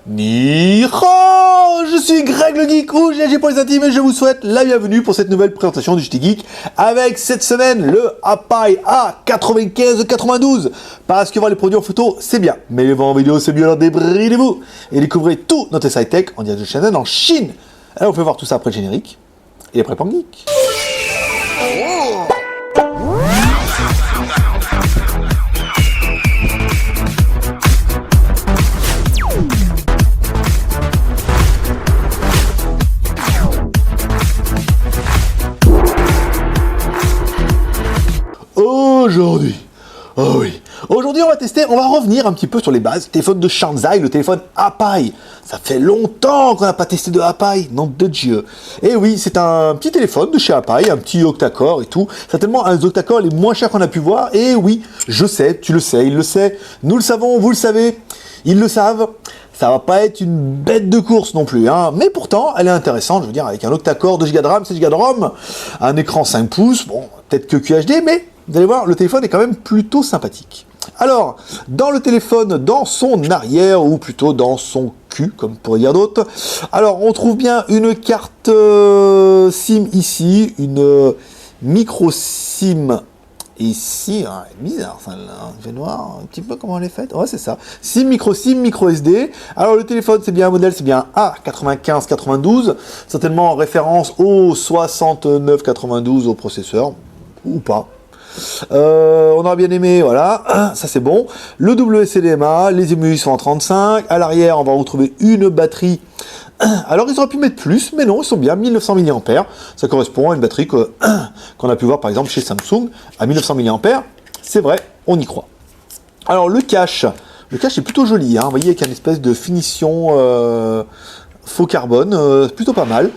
Ni hao, je suis Greg le Geek ou GLG pour les intimes et je vous souhaite la bienvenue pour cette nouvelle présentation du JT Geek avec cette semaine le Apai A95-92 parce que voir les produits en photo c'est bien, mais les voir en vidéo c'est mieux, alors débridez-vous et découvrez tout notre site tech en direct de Shenzhen en Chine. Alors on peut voir tout ça après le générique et après Pan Geek. Aujourd'hui, on va revenir un petit peu sur les bases. Le téléphone de Shanzai, le téléphone Apai. Ça fait longtemps qu'on n'a pas testé de Apai, nom de Dieu. Et oui, c'est un petit téléphone de chez Apai, un petit octa-core et tout. Certainement un des octa-core les moins chers qu'on a pu voir. Et oui, je sais, tu le sais, il le sait, nous le savons, vous le savez, ils le savent. Ça va pas être une bête de course non plus, hein. Mais pourtant, elle est intéressante, je veux dire, avec un octa-core, 2 Go de RAM, 6 Go de ROM, un écran 5 pouces, bon, peut-être que QHD, mais vous allez voir, le téléphone est quand même plutôt sympathique. Alors, dans le téléphone, dans son arrière, ou plutôt dans son cul, comme pourrait dire d'autres, alors on trouve bien une carte SIM ici, une micro SIM ici, hein, bizarre celle-là, je vais voir un petit peu comment elle est faite. Ouais, c'est ça. SIM, micro SD. Alors le téléphone, c'est bien un modèle, c'est bien A95-92, certainement en référence au 69-92 au processeur, ou pas. On aurait bien aimé, voilà, ça c'est bon. Le WCDMA, les émules sont en 35. À l'arrière, on va retrouver une batterie. Alors, ils auraient pu mettre plus, mais non, ils sont bien 1900 mAh. Ça correspond à une batterie qu'on a pu voir par exemple chez Samsung à 1900 mAh. C'est vrai, on y croit. Alors, le cache est plutôt joli, hein. Vous voyez, avec une espèce de finition faux carbone, plutôt pas mal.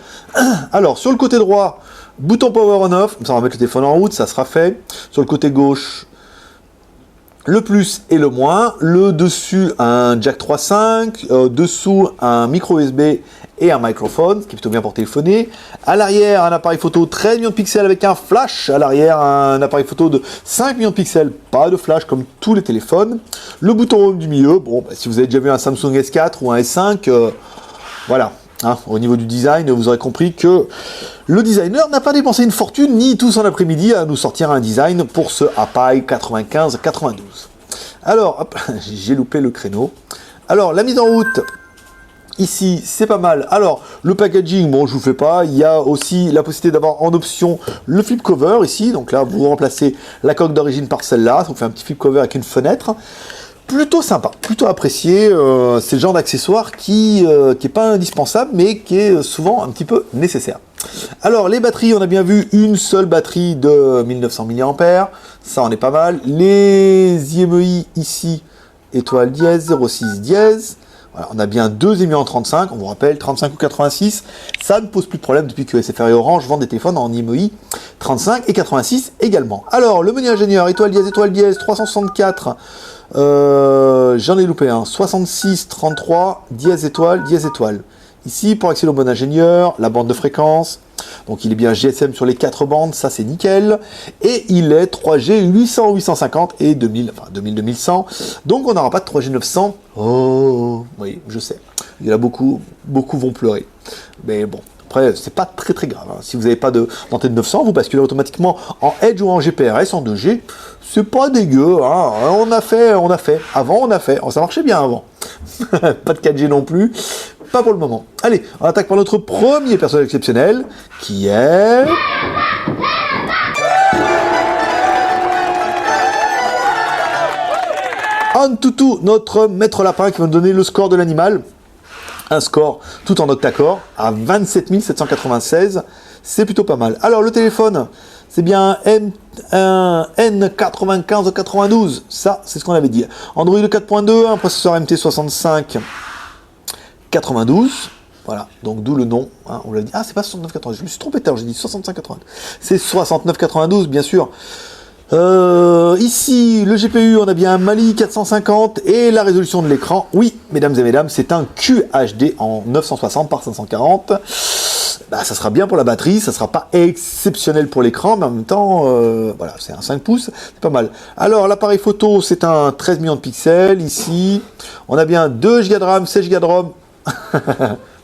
Alors, sur le côté droit, bouton power on off, ça on va mettre le téléphone en route, ça sera fait. Sur le côté gauche, le plus et le moins. Le dessus, un jack 3.5, dessous, un micro USB et un microphone, ce qui est plutôt bien pour téléphoner. À l'arrière, un appareil photo 13 millions de pixels avec un flash. À l'arrière, un appareil photo de 5 millions de pixels, pas de flash comme tous les téléphones. Le bouton home du milieu, bon, bah, si vous avez déjà vu un Samsung S4 ou un S5, voilà. Hein, au niveau du design, vous aurez compris que le designer n'a pas dépensé une fortune ni tout son après-midi à nous sortir un design pour ce Apai 95-92. Alors, hop, j'ai loupé le créneau. Alors, la mise en route, ici, c'est pas mal. Alors, le packaging, bon, je vous fais pas. Il y a aussi la possibilité d'avoir en option le flip cover ici. Donc là, vous remplacez la coque d'origine par celle-là. Ça vous fait un petit flip cover avec une fenêtre. Plutôt sympa, plutôt apprécié, c'est le genre d'accessoire qui est pas indispensable, mais qui est souvent un petit peu nécessaire. Alors, les batteries, on a bien vu une seule batterie de 1900 mAh, ça en est pas mal. Les IMEI ici, étoile dièse, 06 dièse. Voilà, on a bien deux émis en 35, on vous rappelle, 35 ou 86, ça ne pose plus de problème depuis que SFR et Orange vendent des téléphones en IMEI 35 et 86 également. Alors, le menu ingénieur, étoile dièse, 364, j'en ai loupé un, 66, 33, dièse étoile. Ici, pour accéder au bon ingénieur, la bande de fréquence, donc il est bien GSM sur les 4 bandes, ça c'est nickel, et il est 3G 800, 850 et 2000, enfin 2100, donc on n'aura pas de 3G 900, oh, oui, je sais, il y en a beaucoup vont pleurer, mais bon, après c'est pas très grave, hein. Si vous n'avez pas d'antenne 900, vous basculez automatiquement en Edge ou en GPRS, en 2G, c'est pas dégueu, hein. On a fait, ça marchait bien avant, pas de 4G non plus, pas pour le moment. Allez, on attaque par notre premier personnage exceptionnel, qui est... Antutu, notre maître lapin qui va nous donner le score de l'animal. Un score tout en octa-core à 27 796. C'est plutôt pas mal. Alors, le téléphone, c'est bien un N95-92. Ça, c'est ce qu'on avait dit. Android 4.2, un processeur MT65 92, voilà, donc d'où le nom, hein, on l'a dit, ah c'est pas 6992, je me suis trompé tard, j'ai dit 6592, c'est 6992 bien sûr. Ici, le GPU, on a bien un Mali 450 et la résolution de l'écran, oui, mesdames et mesdames, c'est un QHD en 960 par 540. bah, ça sera bien pour la batterie, ça sera pas exceptionnel pour l'écran, mais en même temps, voilà, c'est un 5 pouces, c'est pas mal. Alors, l'appareil photo, c'est un 13 millions de pixels, ici. On a bien 2 Go de RAM, 16 Go de ROM.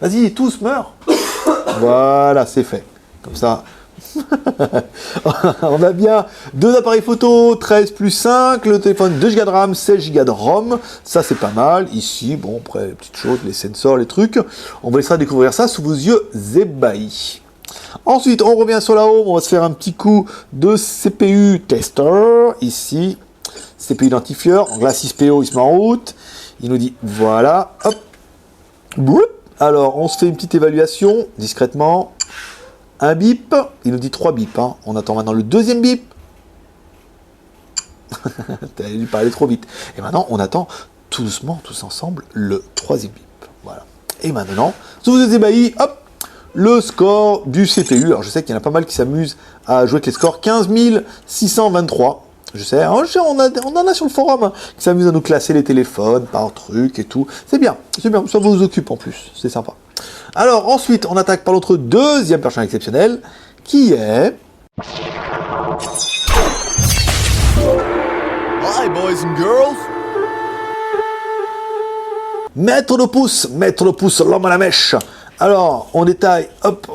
Vas-y, tous meurent. Voilà, c'est fait. Comme ça. On a bien 2 appareils photo, 13 plus 5, le téléphone 2 Go de RAM, 16 Go de ROM, ça c'est pas mal. Ici, bon, après les petites choses, les sensors, les trucs, on vous laissera découvrir ça sous vos yeux ébahis. Ensuite, on revient sur la home, on va se faire un petit coup de CPU tester, ici, CPU identifieur, donc là 6PO il se met en route, il nous dit voilà, hop, boup. Alors on se fait une petite évaluation discrètement. Un bip, il nous dit 3 bips, hein. On attend maintenant le deuxième bip. T'as dû parler trop vite. Et maintenant, on attend tout doucement, tous ensemble, le troisième bip. Voilà. Et maintenant, sous vos ébahis, hop, le score du CPU. Alors je sais qu'il y en a pas mal qui s'amusent à jouer avec les scores. 15 623. Je sais, hein, on en a sur le forum hein, qui s'amusent à nous classer les téléphones par truc et tout. C'est bien, ça vous occupe en plus, c'est sympa. Alors ensuite, on attaque par notre deuxième personnage exceptionnel, qui est... Hi boys and girls. Maître de pouce, l'homme à la mèche. Alors, on détaille, hop,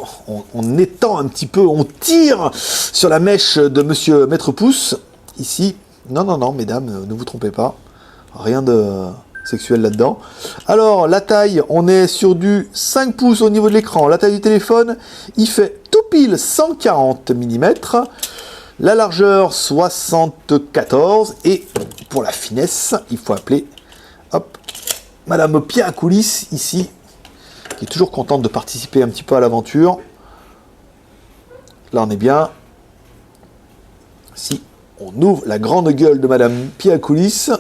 on étend un petit peu, on tire sur la mèche de monsieur Maître Pouce, ici. Non, mesdames, ne vous trompez pas, rien de sexuel là-dedans. Alors, la taille, on est sur du 5 pouces au niveau de l'écran. La taille du téléphone, il fait tout pile 140 mm. La largeur, 74. Et pour la finesse, il faut appeler, hop, Madame Pierre à coulisses, ici, qui est toujours contente de participer un petit peu à l'aventure. Là, on est bien. Si on ouvre la grande gueule de Madame Pierre à coulisses,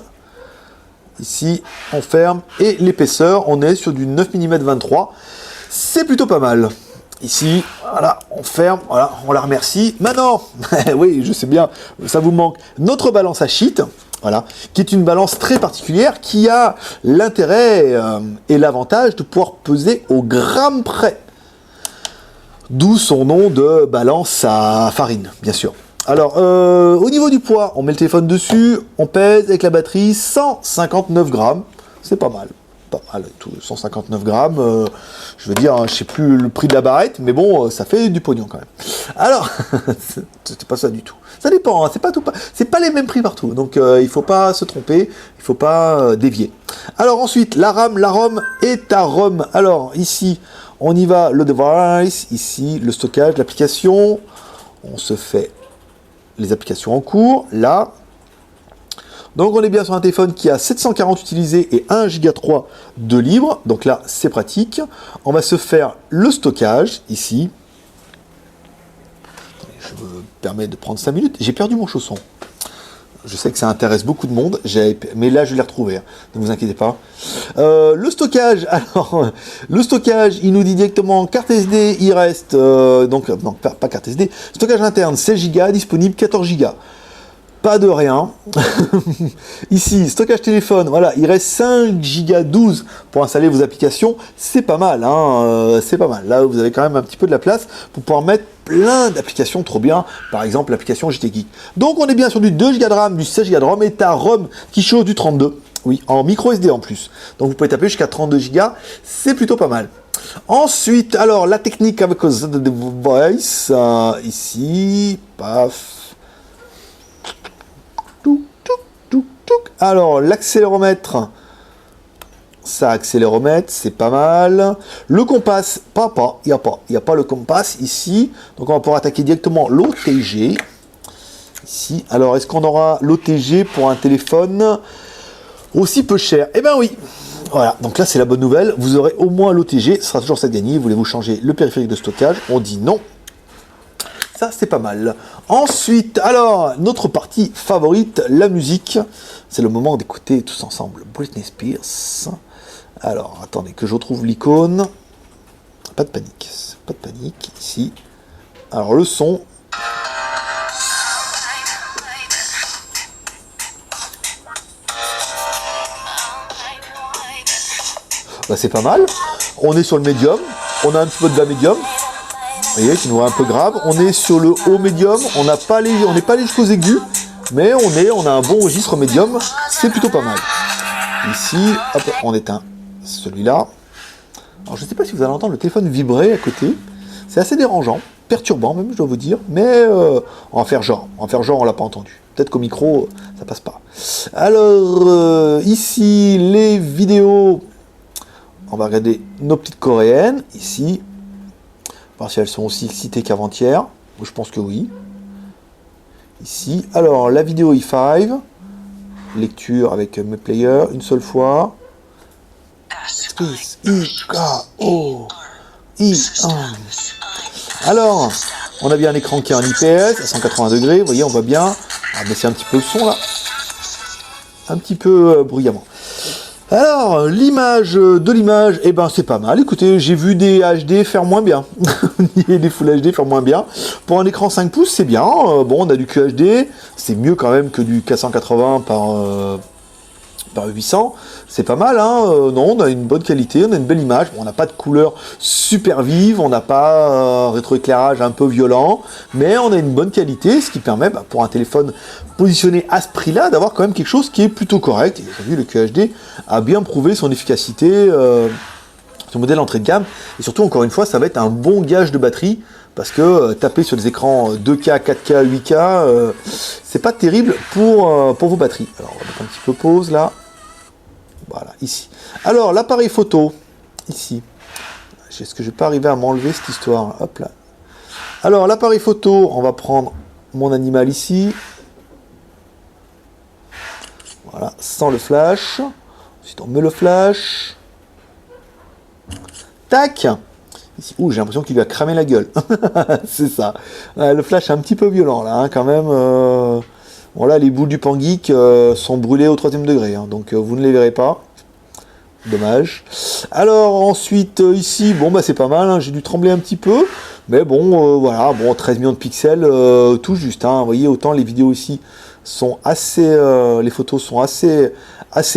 ici, on ferme. Et l'épaisseur, on est sur du 9 mm 23. C'est plutôt pas mal. Ici, voilà, on ferme, voilà, on la remercie. Maintenant, oui, je sais bien, ça vous manque. Notre balance à sheet, voilà, qui est une balance très particulière, qui a l'intérêt et l'avantage de pouvoir peser au gramme près. D'où son nom de balance à farine, bien sûr. Alors, au niveau du poids, on met le téléphone dessus, on pèse avec la batterie 159 grammes. C'est pas mal. Pas mal, tout, 159 grammes. Je veux dire, je sais plus le prix de la barrette, mais bon, ça fait du pognon quand même. Alors, c'est pas ça du tout. Ça dépend, hein, c'est pas les mêmes prix partout. Donc, il faut pas se tromper, il faut pas dévier. Alors ensuite, la RAM, la ROM est à ROM. Alors ici, on y va, le device, ici, le stockage, l'application. On se fait les applications en cours, là. Donc on est bien sur un téléphone qui a 740 utilisés et 1 Go 3 de libre. Donc là, c'est pratique. On va se faire le stockage, ici. Je me permets de prendre 5 minutes. J'ai perdu mon chausson. Je sais que ça intéresse beaucoup de monde, mais là je l'ai retrouvé, hein. Ne vous inquiétez pas. Le stockage, alors, le stockage, il nous dit directement carte SD, il reste, donc, non, pas carte SD, stockage interne, 16 Go, disponible 14 Go. Pas de rien. Ici, stockage téléphone, voilà, il reste 5 Go 12 pour installer vos applications. C'est pas mal, hein, c'est pas mal. Là, vous avez quand même un petit peu de la place pour pouvoir mettre plein d'applications trop bien. Par exemple, l'application JT Geek. Donc, on est bien sur du 2 Go de RAM, du 16 Go de ROM et ta ROM qui chose du 32. Oui, en micro SD en plus. Donc, vous pouvez taper jusqu'à 32 Go. C'est plutôt pas mal. Ensuite, alors, la technique avec the device. Ici, paf. Alors, l'accéléromètre, ça accéléromètre, c'est pas mal. Le compas, il n'y a pas le compas ici. Donc, on va pouvoir attaquer directement l'OTG. Ici. Alors, est-ce qu'on aura l'OTG pour un téléphone aussi peu cher? Eh bien oui. Voilà, donc là, c'est la bonne nouvelle. Vous aurez au moins l'OTG, ce sera toujours ça de gagner. Voulez-vous changer le périphérique de stockage? On dit non. Ça, c'est pas mal. Ensuite, alors, notre partie favorite, la musique. C'est le moment d'écouter tous ensemble Britney Spears. Alors, attendez que je retrouve l'icône. Pas de panique, ici. Alors, le son. Bah, c'est pas mal. On est sur le médium. On a un petit peu de la médium. Vous voyez, c'est une voix un peu grave. On est sur le haut médium, on n'est pas allé jusqu'aux aigus, mais on a un bon registre médium, c'est plutôt pas mal. Ici, hop, on éteint celui-là. Alors je ne sais pas si vous allez entendre le téléphone vibrer à côté, c'est assez dérangeant, perturbant même, je dois vous dire, mais on va faire genre, on l'a pas entendu. Peut-être qu'au micro, ça passe pas. Alors, ici, les vidéos, on va regarder nos petites coréennes, ici, voir si elles sont aussi excitées qu'avant-hier. Je pense que oui. Ici, alors, la vidéo i5, lecture avec mes players, une seule fois. Alors, on a bien un écran qui est en IPS à 180 degrés, vous voyez, on voit bien. On va baisser un petit peu le son là, un petit peu bruyamment. Alors, l'image de l'image, eh ben c'est pas mal. Écoutez, j'ai vu des HD faire moins bien, des Full HD faire moins bien. Pour un écran 5 pouces, c'est bien. Bon, on a du QHD, c'est mieux quand même que du 480 par 800, c'est pas mal, hein. Non, on a une bonne qualité, on a une belle image, bon, on n'a pas de couleur super vive, on n'a pas rétroéclairage un peu violent, mais on a une bonne qualité, ce qui permet, pour un téléphone positionné à ce prix-là, d'avoir quand même quelque chose qui est plutôt correct. Et vous avez vu, le QHD a bien prouvé son efficacité, son modèle entrée de gamme, et surtout, encore une fois, ça va être un bon gage de batterie, parce que taper sur des écrans 2K, 4K, 8K, c'est pas terrible pour vos batteries. Alors, on va mettre un petit peu pause, là. Voilà, ici. Alors, l'appareil photo, ici. Est-ce que je vais pas arriver à m'enlever cette histoire? Hop là. Alors, l'appareil photo, on va prendre mon animal ici. Voilà, sans le flash. Ensuite, on met le flash. Tac! Ici. Ouh, j'ai l'impression qu'il lui a cramé la gueule. C'est ça. Le flash est un petit peu violent, là, hein, quand même. Bon, là, les boules du Pangeek sont brûlées au 3e degré, hein, donc vous ne les verrez pas. Dommage. Alors, ensuite, ici, bon, c'est pas mal, hein, j'ai dû trembler un petit peu, mais bon, voilà, bon, 13 millions de pixels, tout juste, hein, vous voyez, autant les vidéos ici sont assez, les photos sont assez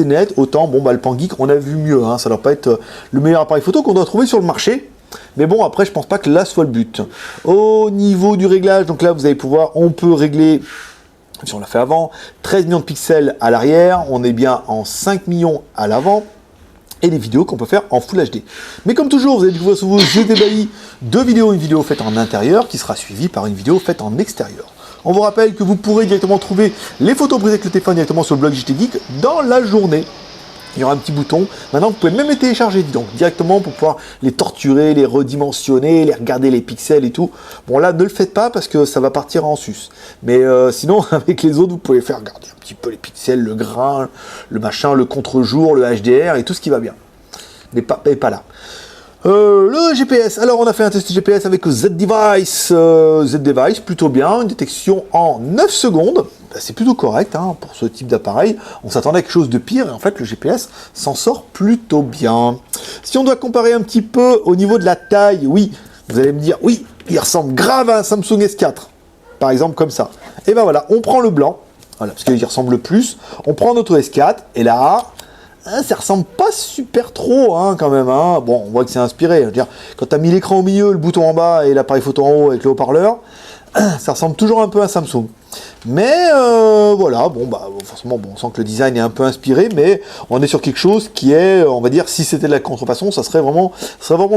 nettes, autant, bon, le Pangeek, on a vu mieux, hein, ça doit pas être le meilleur appareil photo qu'on doit trouver sur le marché. Mais bon, après, je pense pas que là soit le but. Au niveau du réglage, donc là, vous allez pouvoir, on peut régler, si on l'a fait avant, 13 millions de pixels à l'arrière, on est bien en 5 millions à l'avant, et les vidéos qu'on peut faire en Full HD. Mais comme toujours, vous allez découvrir sur vos yeux d'ébahis deux vidéos, une vidéo faite en intérieur, qui sera suivie par une vidéo faite en extérieur. On vous rappelle que vous pourrez directement trouver les photos prises avec le téléphone directement sur le blog JT Geek dans la journée. Il y aura un petit bouton. Maintenant, vous pouvez même les télécharger, donc directement pour pouvoir les torturer, les redimensionner, les regarder les pixels et tout. Bon, là, ne le faites pas parce que ça va partir en sus. Mais sinon, avec les autres, vous pouvez faire regarder un petit peu les pixels, le grain, le machin, le contre-jour, le HDR et tout ce qui va bien. Mais pas là. Le GPS, alors on a fait un test GPS avec Z-Device, plutôt bien, une détection en 9 secondes, c'est plutôt correct hein, pour ce type d'appareil, on s'attendait à quelque chose de pire, et en fait le GPS s'en sort plutôt bien. Si on doit comparer un petit peu au niveau de la taille, oui, vous allez me dire, oui, il ressemble grave à un Samsung S4, par exemple comme ça, et ben voilà, on prend le blanc, voilà, parce qu'il ressemble le plus, on prend notre S4, et là... ça ressemble pas super trop hein, quand même. Hein. Bon, on voit que c'est inspiré. Je veux dire, quand tu as mis l'écran au milieu, le bouton en bas et l'appareil photo en haut avec le haut-parleur, ça ressemble toujours un peu à Samsung. Mais voilà, bon forcément, on sent que le design est un peu inspiré, mais on est sur quelque chose qui est, on va dire, si c'était de la contrefaçon, ça serait vraiment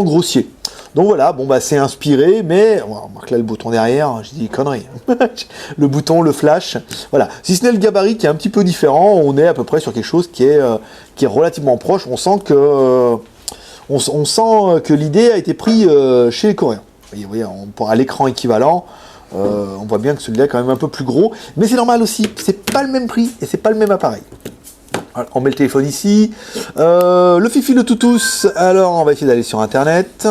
grossier. Donc voilà, c'est inspiré, mais on remarque là le bouton derrière, j'ai dit conneries. Le bouton, le flash, voilà. Si ce n'est le gabarit qui est un petit peu différent, on est à peu près sur quelque chose qui est relativement proche. On sent que l'idée a été prise chez les Coréens. Vous voyez, à l'écran équivalent, on voit bien que celui-là est quand même un peu plus gros, mais c'est normal aussi, c'est pas le même prix et c'est pas le même appareil. Alors, on met le téléphone ici, le fifi de toutous, alors on va essayer d'aller sur internet,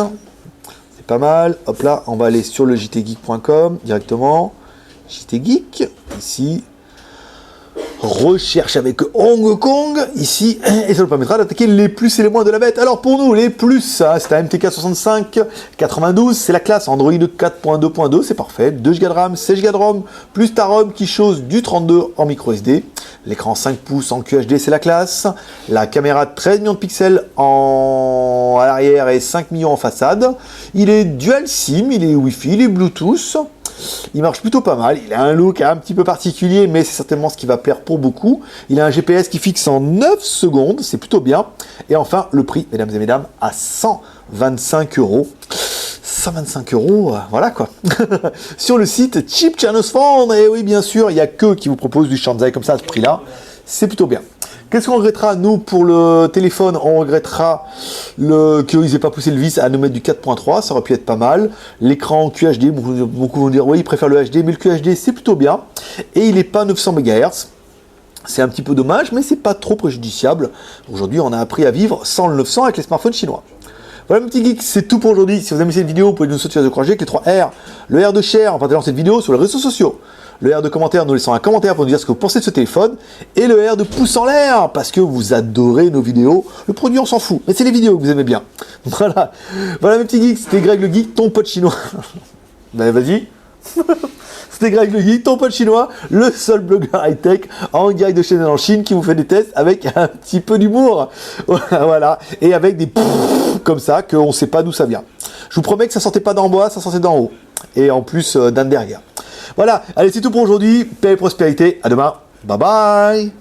c'est pas mal, hop là, on va aller sur le jtgeek.com directement, JT Geek, ici, recherche avec Hong Kong, ici, et ça nous permettra d'attaquer les plus et les moins de la bête. Alors pour nous, les plus, hein, c'est un MTK 65, 92, c'est la classe Android 4.2.2, c'est parfait, 2 Go de RAM, 16 Go de ROM, plus ta ROM qui chose du 32 en micro SD, l'écran 5 pouces en QHD, c'est la classe, la caméra 13 millions de pixels à l'arrière et 5 millions en façade, il est dual SIM, il est Wi-Fi, il est Bluetooth. Il marche plutôt pas mal, il a un look un petit peu particulier, mais c'est certainement ce qui va plaire pour beaucoup. Il a un GPS qui fixe en 9 secondes, c'est plutôt bien. Et enfin, le prix, mesdames et mesdames, à 125 euros. 125 euros, voilà quoi. Sur le site Cheap Channels Phone, et oui, bien sûr, il n'y a que qui vous propose du Shanzai comme ça à ce prix-là. C'est plutôt bien. Qu'est-ce qu'on regrettera, nous, pour le téléphone? On regrettera qu'ils n'aient pas poussé le vis à nous mettre du 4.3, ça aurait pu être pas mal. L'écran QHD, beaucoup vont dire, oui, ils préfèrent le HD, mais le QHD, c'est plutôt bien. Et il n'est pas 900 MHz. C'est un petit peu dommage, mais c'est pas trop préjudiciable. Aujourd'hui, on a appris à vivre sans le 900 avec les smartphones chinois. Voilà, mes petits geeks, c'est tout pour aujourd'hui. Si vous avez aimé cette vidéo, vous pouvez nous soutenir de avec les 3 R, le R de share en partageant cette vidéo sur les réseaux sociaux. Le R de commentaire, nous laissant un commentaire pour nous dire ce que vous pensez de ce téléphone. Et le R de pouce en l'air, parce que vous adorez nos vidéos. Le produit, on s'en fout, mais c'est les vidéos que vous aimez bien. Voilà, voilà mes petits geeks, c'était Greg le Geek, ton pote chinois. Ben vas-y. C'était Greg le Geek, ton pote chinois, le seul blogueur high-tech en direct de Shenzhen en Chine qui vous fait des tests avec un petit peu d'humour. Voilà, et avec des comme ça, qu'on ne sait pas d'où ça vient. Je vous promets que ça sortait pas d'en bas, ça sortait d'en haut. Et en plus d'un derrière. Voilà, allez, c'est tout pour aujourd'hui. Paix et prospérité. À demain. Bye bye.